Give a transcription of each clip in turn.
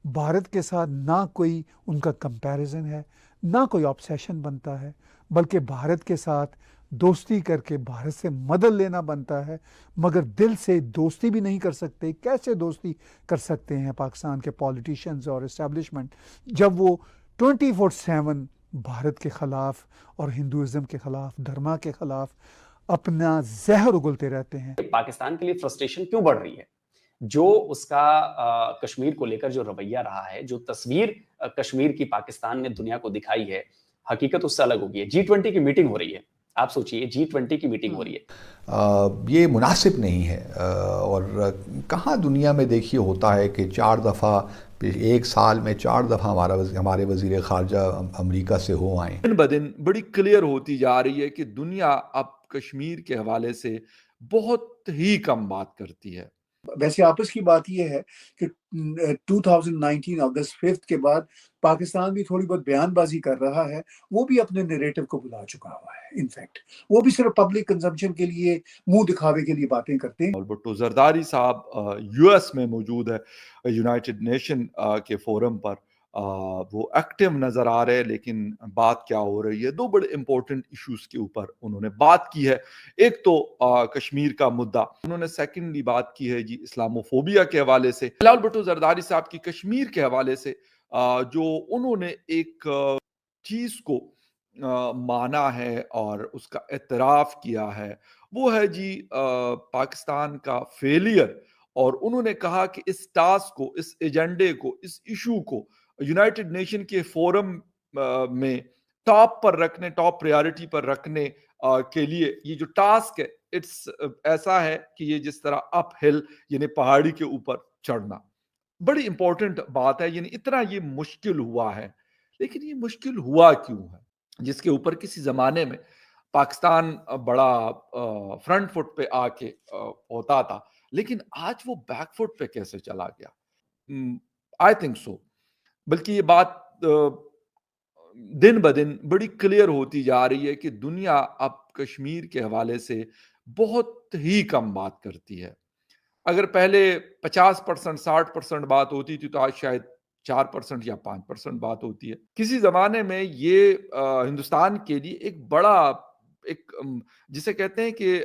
بھارت کے ساتھ نہ کوئی ان کا کمپیریزن ہے، نہ کوئی آبسیشن بنتا ہے، بلکہ بھارت کے ساتھ دوستی کر کے بھارت سے مدد لینا بنتا ہے، مگر دل سے دوستی بھی نہیں کر سکتے۔ کیسے دوستی کر سکتے ہیں پاکستان کے پولیٹیشنز اور اسٹیبلشمنٹ جب وہ 24/7 بھارت کے خلاف اور ہندوازم کے خلاف، دھرما کے خلاف اپنا زہر اگلتے رہتے ہیں۔ پاکستان کے لیے فرسٹریشن کیوں بڑھ رہی ہے؟ جو اس کا کشمیر کو لے کر جو رویہ رہا ہے، جو تصویر کشمیر کی پاکستان نے دنیا کو دکھائی ہے، حقیقت اس سے الگ ہو گئی ہے۔ G20 کی میٹنگ ہو رہی ہے، آپ سوچئے G20 کی میٹنگ ہو رہی ہے، یہ مناسب نہیں ہے۔ اور کہاں دنیا میں دیکھیے ہوتا ہے کہ 4 دفعہ ایک سال میں 4 دفعہ ہمارے وزیر خارجہ امریکہ سے ہو آئے۔ دن بدن بڑی کلیئر ہوتی جا رہی ہے کہ دنیا اب کشمیر کے حوالے سے بہت ہی کم بات کرتی ہے۔ ویسے آپس کی بات یہ ہے کہ 2019 اگست 5 کے بعد پاکستان بھی تھوڑی بہت بیان بازی کر رہا ہے، وہ بھی اپنے نیریٹو کو بلا چکا ہوا ہے۔ انفیکٹ وہ بھی صرف پبلک کنزمپشن کے لیے، منہ دکھاوے کے لیے باتیں کرتے ہیں۔ بھٹو زرداری صاحب یو ایس میں موجود ہے، یونائٹڈ نیشن کے فورم پر، وہ ایکٹیو نظر آ رہے ہیں، لیکن بات کیا ہو رہی ہے؟ 2 بڑے امپورٹنٹ ایشوز کے اوپر انہوں نے بات کی ہے۔ ایک تو کشمیر کا مدعا، انہوں نے سیکنڈلی بات کی ہے جی اسلاموفوبیا کے حوالے سے۔ بلاول بھٹو زرداری صاحب کی کشمیر کے حوالے سے جو انہوں نے ایک چیز کو مانا ہے اور اس کا اعتراف کیا ہے، وہ ہے جی پاکستان کا فیلئر، اور انہوں نے کہا کہ اس ٹاسک کو، اس ایجنڈے کو، اس ایشو کو یونائٹڈ نیشن کے فورم میں ٹاپ پر رکھنے، ٹاپ پریارٹی پر رکھنے کے لیے یہ جو ٹاسک ہے، ایسا ہے کہ یہ جس طرح اپ ہل، یعنی پہاڑی کے اوپر چڑھنا، بڑی امپورٹنٹ بات ہے۔ یعنی اتنا یہ مشکل ہوا ہے، لیکن یہ مشکل ہوا کیوں ہے؟ جس کے اوپر کسی زمانے میں پاکستان بڑا فرنٹ فٹ پہ آ کے ہوتا تھا، لیکن آج وہ بیک فٹ پہ کیسے چلا گیا؟ آئی تھنک سو، بلکہ یہ بات دن بدن بڑی کلیئر ہوتی جا رہی ہے کہ دنیا اب کشمیر کے حوالے سے بہت ہی کم بات کرتی ہے۔ اگر پہلے 50%، 60% بات ہوتی تھی، تو آج شاید 4% یا 5% بات ہوتی ہے۔ کسی زمانے میں یہ ہندوستان کے لیے ایک بڑا، ایک جسے کہتے ہیں کہ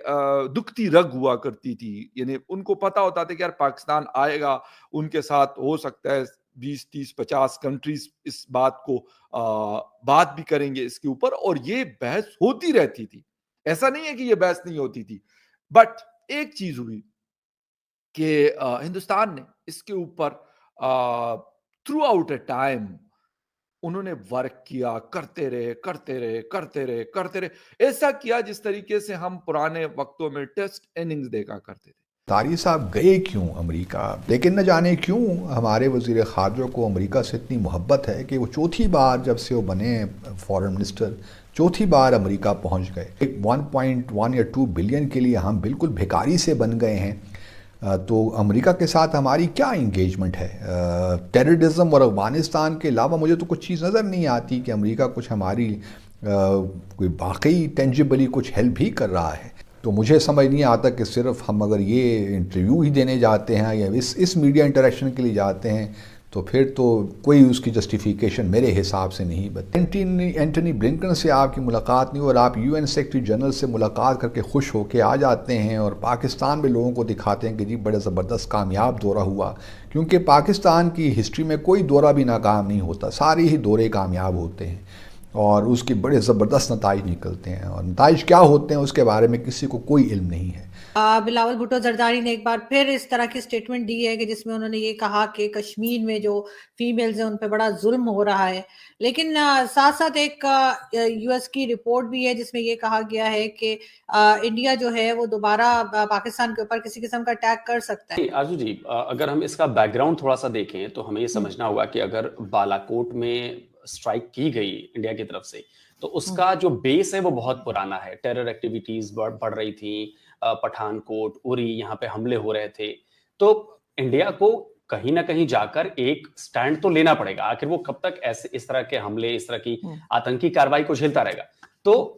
دکھتی رگ ہوا کرتی تھی۔ یعنی ان کو پتا ہوتا تھا کہ یار پاکستان آئے گا، ان کے ساتھ ہو سکتا ہے 20، 30، 50 کنٹریز اس بات کو بات بھی کریں گے اس کے اوپر، اور یہ بحث ہوتی رہتی تھی۔ ایسا نہیں ہے کہ یہ بحث نہیں ہوتی تھی، بٹ ایک چیز ہوئی کہ ہندوستان نے اس کے اوپر تھرو آؤٹ اے ٹائم انہوں نے ورک کیا، کرتے رہے، ایسا کیا جس طریقے سے ہم پرانے وقتوں میں ٹیسٹ اننگز دیکھا کرتے تھے۔ زرداری صاحب گئے کیوں امریکہ؟ لیکن نہ جانے کیوں ہمارے وزیر خارجہ کو امریکہ سے اتنی محبت ہے کہ وہ چوتھی بار جب سے وہ بنے فارن منسٹر، چوتھی بار امریکہ پہنچ گئے۔ 1.1 یا 2 بلین کے لیے ہم بالکل بھکاری سے بن گئے ہیں، تو امریکہ کے ساتھ ہماری کیا انگیجمنٹ ہے؟ ٹیررزم اور افغانستان کے علاوہ مجھے تو کچھ چیز نظر نہیں آتی کہ امریکہ کچھ ہماری کوئی باقی ٹینجیبلی کچھ ہیلپ بھی کر رہا ہے۔ تو مجھے سمجھ نہیں آتا کہ صرف ہم اگر یہ انٹرویو ہی دینے جاتے ہیں یا اس میڈیا انٹریکشن کے لیے جاتے ہیں، تو پھر تو کوئی اس کی جسٹیفیکیشن میرے حساب سے نہیں بنتی۔ اینٹنی بلنکن سے آپ کی ملاقات نہیں، اور آپ UN سیکرٹری جنرل سے ملاقات کر کے خوش ہو کے آ جاتے ہیں، اور پاکستان میں لوگوں کو دکھاتے ہیں کہ جی بڑا زبردست کامیاب دورہ ہوا، کیونکہ پاکستان کی ہسٹری میں کوئی دورہ بھی ناکام نہیں ہوتا، سارے ہی دورے کامیاب ہوتے ہیں، اور اس کے بڑے زبردست نتائج نکلتے ہیں، اور نتائج کیا ہوتے ہیں اس کے بارے میں کسی کو کوئی علم نہیں ہے۔ بلاول بھٹو زرداری نے ایک بار پھر اس طرح کی سٹیٹمنٹ دی ہے کہ جس میں انہوں نے یہ کہا کہ کشمیر میں جو فیمیلز ہیں ان پہ بڑا ظلم ہو رہا ہے، لیکن ساتھ ساتھ ایک US کی رپورٹ بھی ہے جس میں یہ کہا گیا ہے کہ انڈیا جو ہے وہ دوبارہ پاکستان کے اوپر کسی قسم کا اٹیک کر سکتا ہے۔ آرزو جی، اگر ہم اس کا بیک گراؤنڈ تھوڑا سا دیکھیں تو ہمیں یہ سمجھنا ہوگا کہ اگر بالاکوٹ میں اسٹرائک کی گئی انڈیا کی طرف سے، تو اس کا جو بیس ہے وہ بہت پرانا ہے۔ ٹیرر ایکٹیویٹیز بڑھ رہی تھیں، پٹھان کوٹ، اری، یہاں پہ حملے ہو رہے تھے، تو انڈیا کو کہیں نہ کہیں جا کر ایک سٹینڈ تو لینا پڑے گا۔ آخر وہ کب تک اس طرح کے حملے، اس طرح کی آتنکی کارروائی کو جھیلتا رہے گا؟ تو